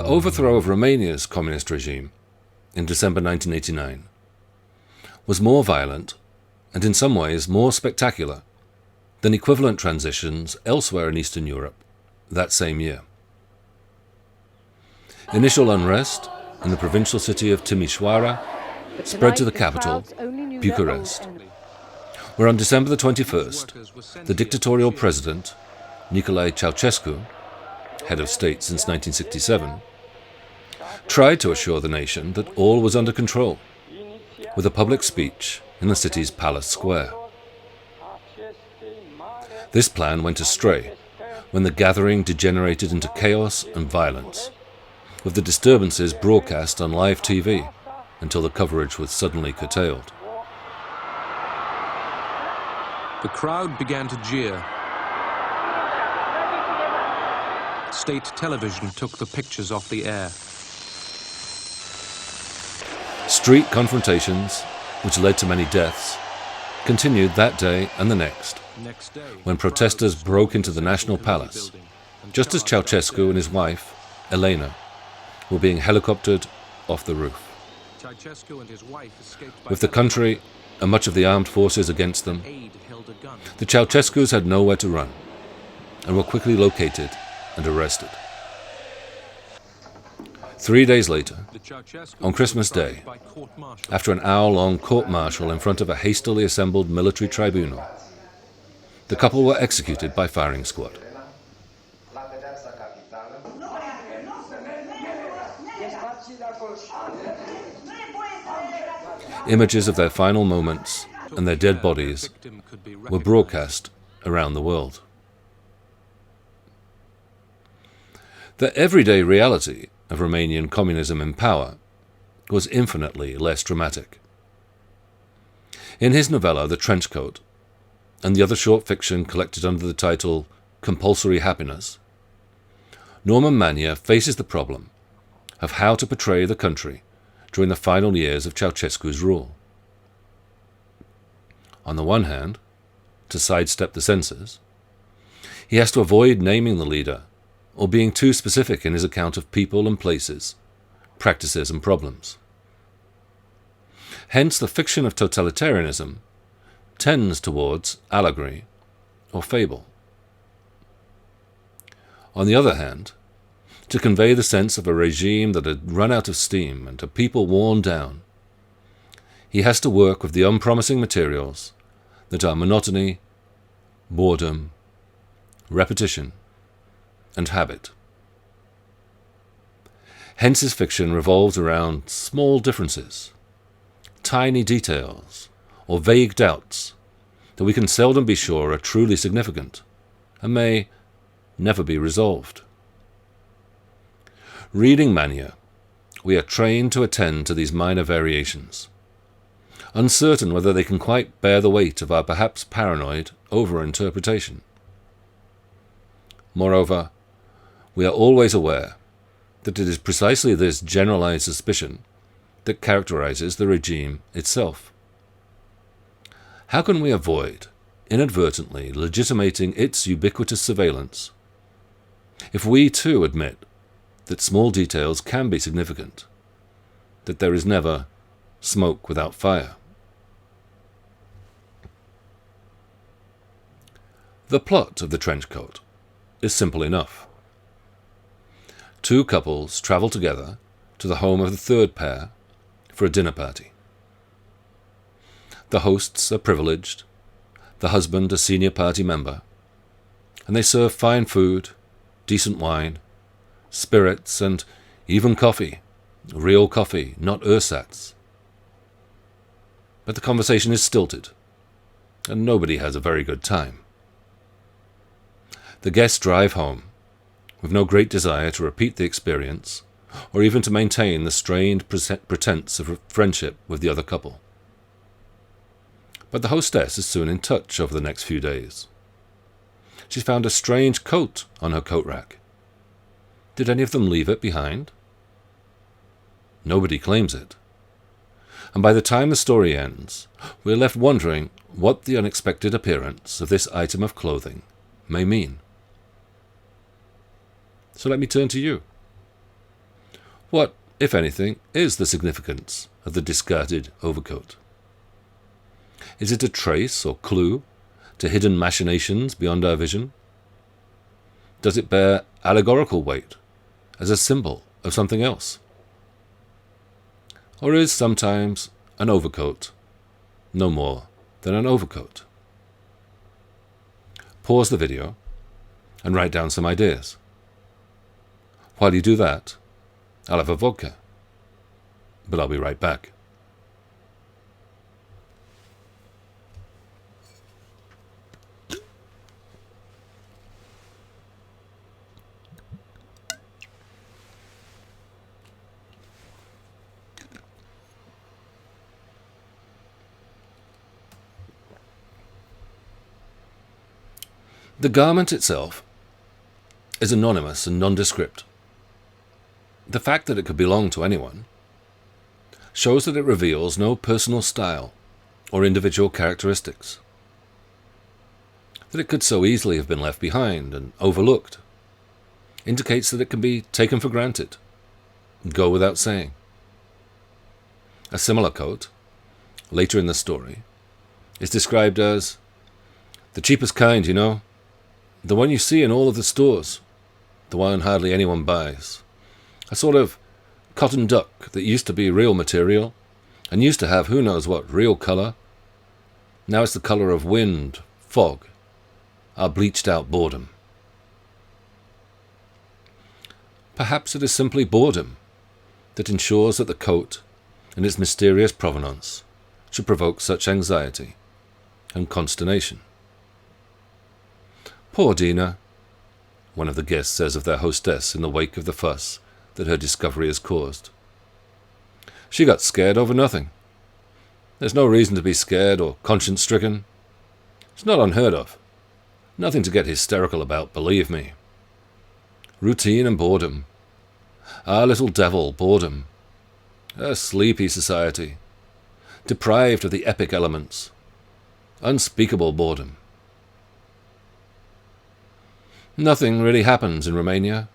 overthrow of Romania's communist regime in December 1989 was more violent and in some ways more spectacular than equivalent transitions elsewhere in Eastern Europe that same year. Initial unrest in the provincial city of Timișoara spread to the capital, Bucharest, where on December the 21st, the dictatorial president, Nicolae Ceausescu, head of state since 1967, tried to assure the nation that all was under control, with a public speech in the city's palace square. This plan went astray when the gathering degenerated into chaos and violence, with the disturbances broadcast on live TV until the coverage was suddenly curtailed. The crowd began to jeer. State television took the pictures off the air. Street confrontations, which led to many deaths, continued that day and the next, when protesters broke into the National Palace, just as Ceausescu and his wife, Elena, were being helicoptered off the roof. With the country and much of the armed forces against them, the Ceausescus had nowhere to run and were quickly located and arrested. 3 days later, on Christmas Day, after an hour-long court-martial in front of a hastily assembled military tribunal, the couple were executed by firing squad. Images of their final moments and their dead bodies were broadcast around the world. The everyday reality of Romanian communism in power was infinitely less dramatic. In his novella The Trenchcoat, and the other short fiction collected under the title Compulsory Happiness, Norman Manea faces the problem of how to portray the country during the final years of Ceausescu's rule. On the one hand, to sidestep the censors, he has to avoid naming the leader or being too specific in his account of people and places, practices and problems. Hence the fiction of totalitarianism tends towards allegory or fable. On the other hand, to convey the sense of a regime that had run out of steam and a people worn down, he has to work with the unpromising materials that are monotony, boredom, repetition, and habit. Hence his fiction revolves around small differences, tiny details, or vague doubts that we can seldom be sure are truly significant and may never be resolved. Reading Manea, we are trained to attend to these minor variations, uncertain whether they can quite bear the weight of our perhaps paranoid over-interpretation. Moreover, we are always aware that it is precisely this generalized suspicion that characterizes the regime itself. How can we avoid inadvertently legitimating its ubiquitous surveillance if we too admit that small details can be significant, that there is never smoke without fire? The plot of The Trenchcoat is simple enough. Two couples travel together to the home of the third pair for a dinner party. The hosts are privileged, the husband a senior party member, and they serve fine food, decent wine, spirits, and even coffee, real coffee, not ersatz. But the conversation is stilted, and nobody has a very good time. The guests drive home, with no great desire to repeat the experience, or even to maintain the strained pretense of friendship with the other couple. But the hostess is soon in touch over the next few days. She's found a strange coat on her coat rack. Did any of them leave it behind? Nobody claims it. And by the time the story ends, we're left wondering what the unexpected appearance of this item of clothing may mean. So let me turn to you. What, if anything, is the significance of the discarded overcoat? Is it a trace or clue to hidden machinations beyond our vision? Does it bear allegorical weight as a symbol of something else? Or is sometimes an overcoat no more than an overcoat? Pause the video and write down some ideas. While you do that, I'll have a vodka, but I'll be right back. The garment itself is anonymous and nondescript. The fact that it could belong to anyone shows that it reveals no personal style or individual characteristics. That it could so easily have been left behind and overlooked indicates that it can be taken for granted and go without saying. A similar coat, later in the story, is described as the cheapest kind, you know. The one you see in all of the stores. The one hardly anyone buys. A sort of cotton duck that used to be real material and used to have who knows what real colour. Now it's the colour of wind, fog, our bleached out boredom. Perhaps it is simply boredom that ensures that the coat and its mysterious provenance should provoke such anxiety and consternation. Poor Dina, one of the guests says of their hostess in the wake of the fuss that her discovery has caused. She got scared over nothing. There's no reason to be scared or conscience-stricken. It's not unheard of. Nothing to get hysterical about, believe me. Routine and boredom. Our little devil, boredom. A sleepy society. Deprived of the epic elements. Unspeakable boredom. Nothing really happens in Romania.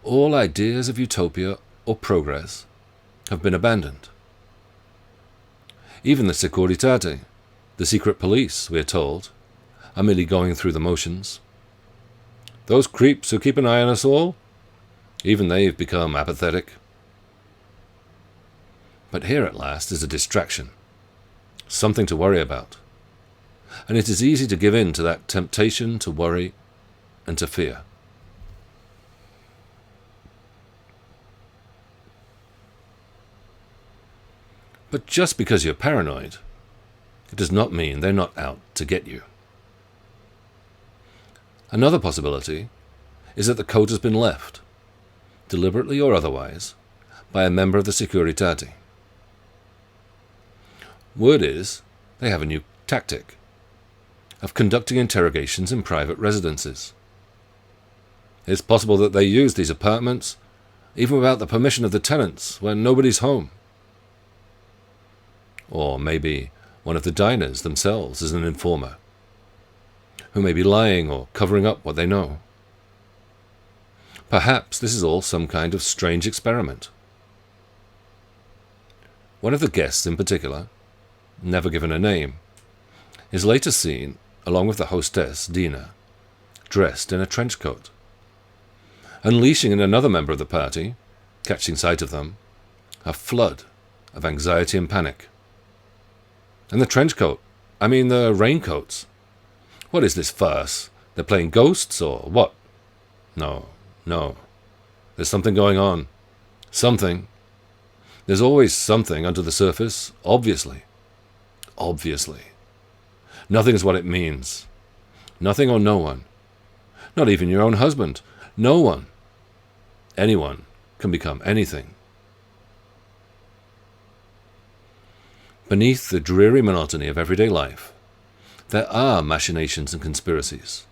All ideas of utopia or progress have been abandoned. Even the Securitate, the secret police, we are told, are merely going through the motions. Those creeps who keep an eye on us all, even they've become apathetic. But here at last is a distraction, something to worry about. And it is easy to give in to that temptation to worry and to fear. But just because you're paranoid, it does not mean they're not out to get you. Another possibility is that the coat has been left, deliberately or otherwise, by a member of the Securitate. Word is they have a new tactic of conducting interrogations in private residences. It's possible that they use these apartments, even without the permission of the tenants, when nobody's home. Or maybe one of the diners themselves is an informer, who may be lying or covering up what they know. Perhaps this is all some kind of strange experiment. One of the guests in particular, never given a name, is later seen, along with the hostess, Dina, dressed in a trench coat. Unleashing in another member of the party, catching sight of them, a flood of anxiety and panic. And the trench coat, the raincoats. What is this farce? They're playing ghosts or what? No. There's something going on. Something. There's always something under the surface, obviously. Obviously. Nothing is what it means. Nothing or no one. Not even your own husband. No one. Anyone can become anything. Beneath the dreary monotony of everyday life, there are machinations and conspiracies.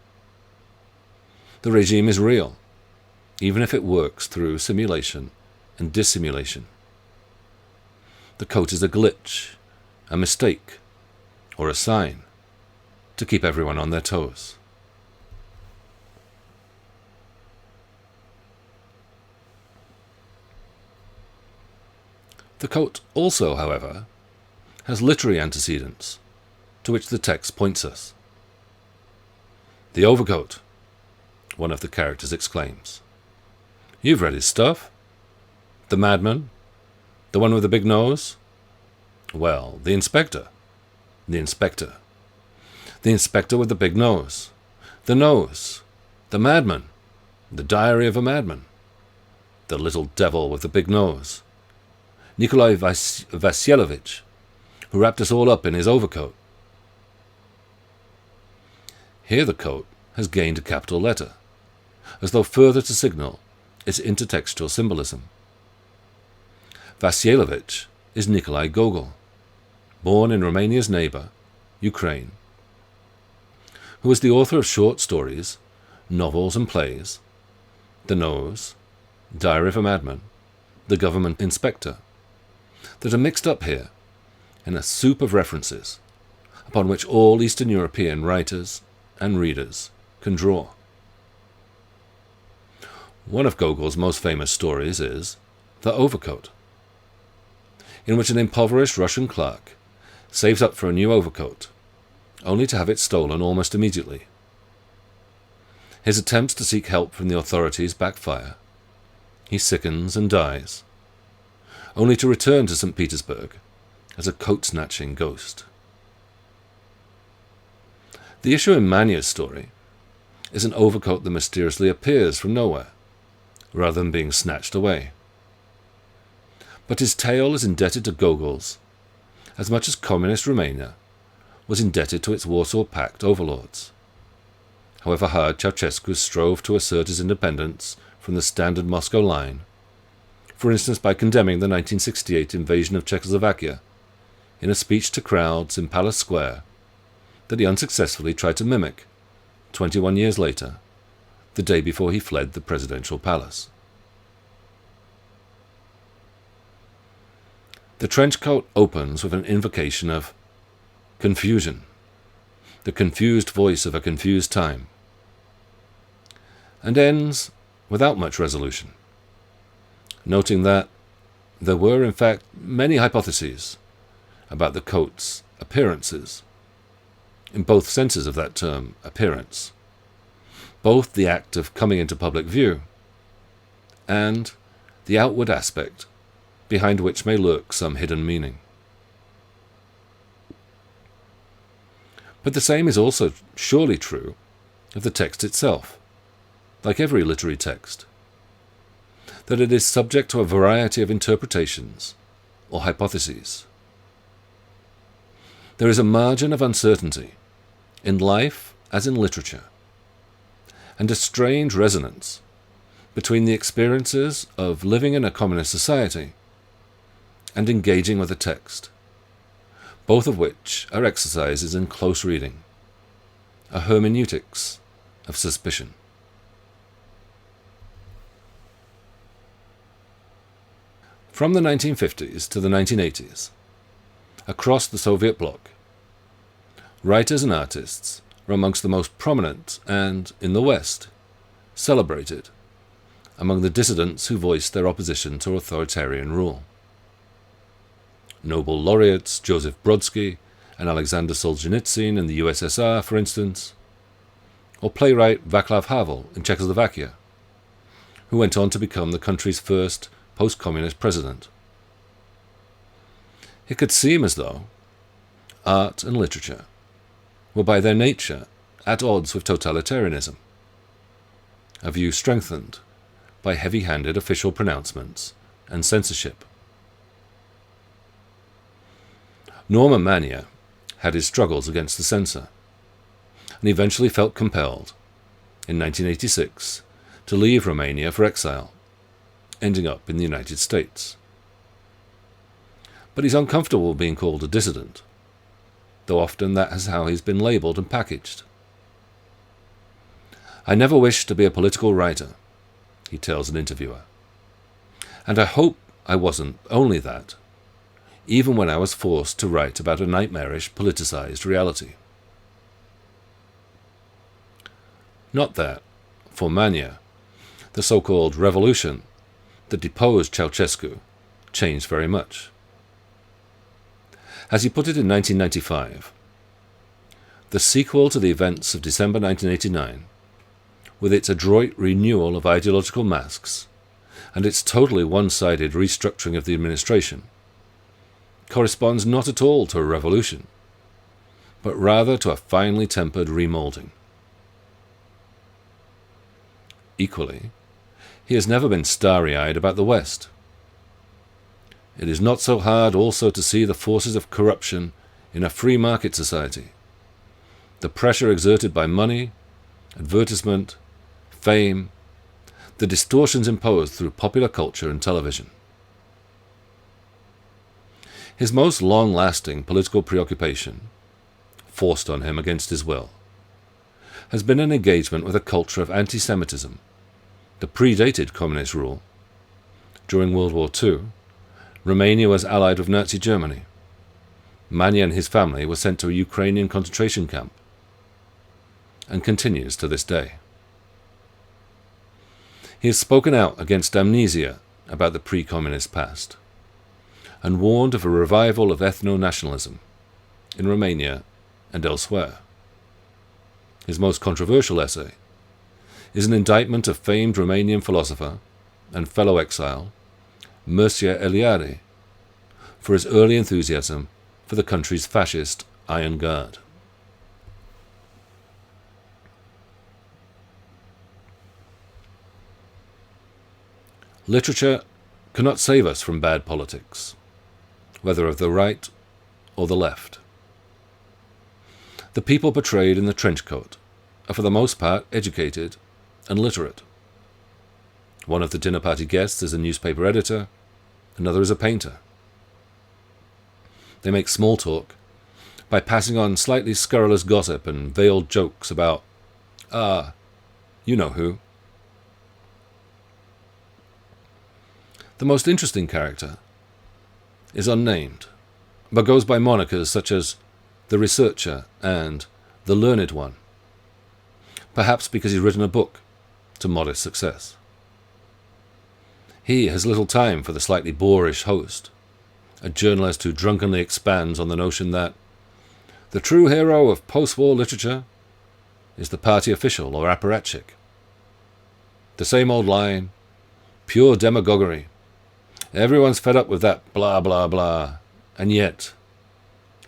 The regime is real, even if it works through simulation and dissimulation. The coat is a glitch, a mistake, or a sign to keep everyone on their toes. The coat also, however, has literary antecedents, to which the text points us. "The overcoat," one of the characters exclaims. "You've read his stuff? The madman? The one with the big nose?" "Well, the inspector. The inspector. The inspector with the big nose. The nose. The madman. The diary of a madman. The little devil with the big nose. Nikolai Vasilievich, who wrapped us all up in his overcoat." Here the coat has gained a capital letter, as though further to signal its intertextual symbolism. Vasilievich is Nikolai Gogol, born in Romania's neighbour, Ukraine, who was the author of short stories, novels and plays, The Nose, Diary of a Madman, The Government Inspector, that are mixed up here in a soup of references upon which all Eastern European writers and readers can draw. One of Gogol's most famous stories is The Overcoat, in which an impoverished Russian clerk saves up for a new overcoat, only to have it stolen almost immediately. His attempts to seek help from the authorities backfire. He sickens and dies, only to return to St. Petersburg as a coat-snatching ghost. The issue in Manea's story is an overcoat that mysteriously appears from nowhere, rather than being snatched away. But his tale is indebted to Gogol's as much as communist Romania was indebted to its Warsaw Pact overlords. However hard Ceausescu strove to assert his independence from the standard Moscow line, for instance by condemning the 1968 invasion of Czechoslovakia in a speech to crowds in Palace Square that he unsuccessfully tried to mimic 21 years later, the day before he fled the presidential palace. The Trenchcoat opens with an invocation of confusion, the confused voice of a confused time, and ends without much resolution, noting that there were in fact many hypotheses about the coat's appearances, in both senses of that term, appearance, both the act of coming into public view and the outward aspect behind which may lurk some hidden meaning. But the same is also surely true of the text itself, like every literary text, that it is subject to a variety of interpretations or hypotheses. There is a margin of uncertainty in life as in literature, and a strange resonance between the experiences of living in a communist society and engaging with a text, both of which are exercises in close reading, a hermeneutics of suspicion. From the 1950s to the 1980s, across the Soviet bloc, writers and artists were amongst the most prominent and, in the West, celebrated among the dissidents who voiced their opposition to authoritarian rule. Nobel laureates Joseph Brodsky and Alexander Solzhenitsyn in the USSR, for instance, or playwright Václav Havel in Czechoslovakia, who went on to become the country's first post-communist president. It could seem as though art and literature were by their nature at odds with totalitarianism, a view strengthened by heavy-handed official pronouncements and censorship. Norman Manea had his struggles against the censor, and eventually felt compelled, in 1986, to leave Romania for exile, ending up in the United States. But he's uncomfortable being called a dissident, though often that is how he's been labelled and packaged. "I never wished to be a political writer," he tells an interviewer, "and I hope I wasn't only that, even when I was forced to write about a nightmarish politicized reality." Not that, for Manea, the so-called revolution that deposed Ceausescu changed very much. As he put it in 1995, the sequel to the events of December 1989, with its adroit renewal of ideological masks and its totally one-sided restructuring of the administration, corresponds not at all to a revolution, but rather to a finely tempered remoulding. Equally, he has never been starry-eyed about the West. It is not so hard also to see the forces of corruption in a free market society, the pressure exerted by money, advertisement, fame, the distortions imposed through popular culture and television. His most long-lasting political preoccupation, forced on him against his will, has been an engagement with a culture of anti-Semitism that predated communist rule. During World War II, Romania was allied with Nazi Germany. Manea and his family were sent to a Ukrainian concentration camp, and continues to this day. He has spoken out against amnesia about the pre-communist past, and warned of a revival of ethno-nationalism in Romania and elsewhere. His most controversial essay is an indictment of famed Romanian philosopher and fellow exile Mircea Eliade for his early enthusiasm for the country's fascist Iron Guard. Literature cannot save us from bad politics, whether of the right or the left. The people portrayed in the Trenchcoat are for the most part educated and literate. One of the dinner party guests is a newspaper editor, another is a painter. They make small talk by passing on slightly scurrilous gossip and veiled jokes about, you know who. The most interesting character is unnamed, but goes by monikers such as the Researcher and the Learned One, perhaps because he's written a book to modest success. He has little time for the slightly boorish host, a journalist who drunkenly expands on the notion that the true hero of post-war literature is the party official or apparatchik. The same old line, pure demagoguery. Everyone's fed up with that blah blah blah, and yet,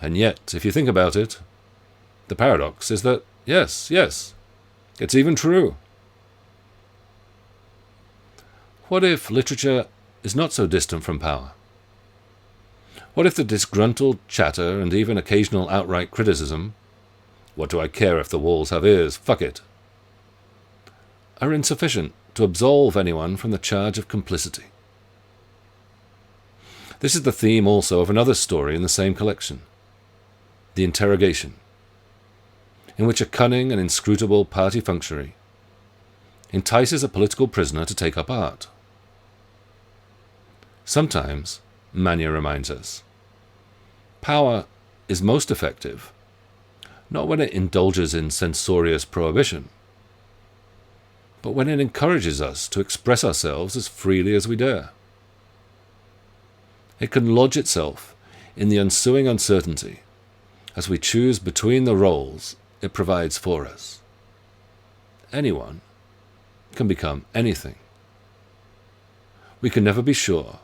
if you think about it, the paradox is that, yes, it's even true. What if literature is not so distant from power? What if the disgruntled chatter and even occasional outright criticism, what do I care if the walls have ears, fuck it, are insufficient to absolve anyone from the charge of complicity? This is the theme also of another story in the same collection, The Interrogation, in which a cunning and inscrutable party functionary entices a political prisoner to take up art. Sometimes, Manea reminds us, power is most effective not when it indulges in censorious prohibition, but when it encourages us to express ourselves as freely as we dare. It can lodge itself in the ensuing uncertainty as we choose between the roles it provides for us. Anyone can become anything. We can never be sure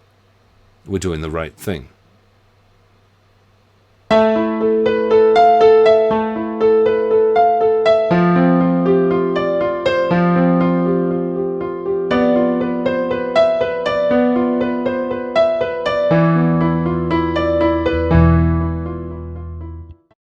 we're doing the right thing.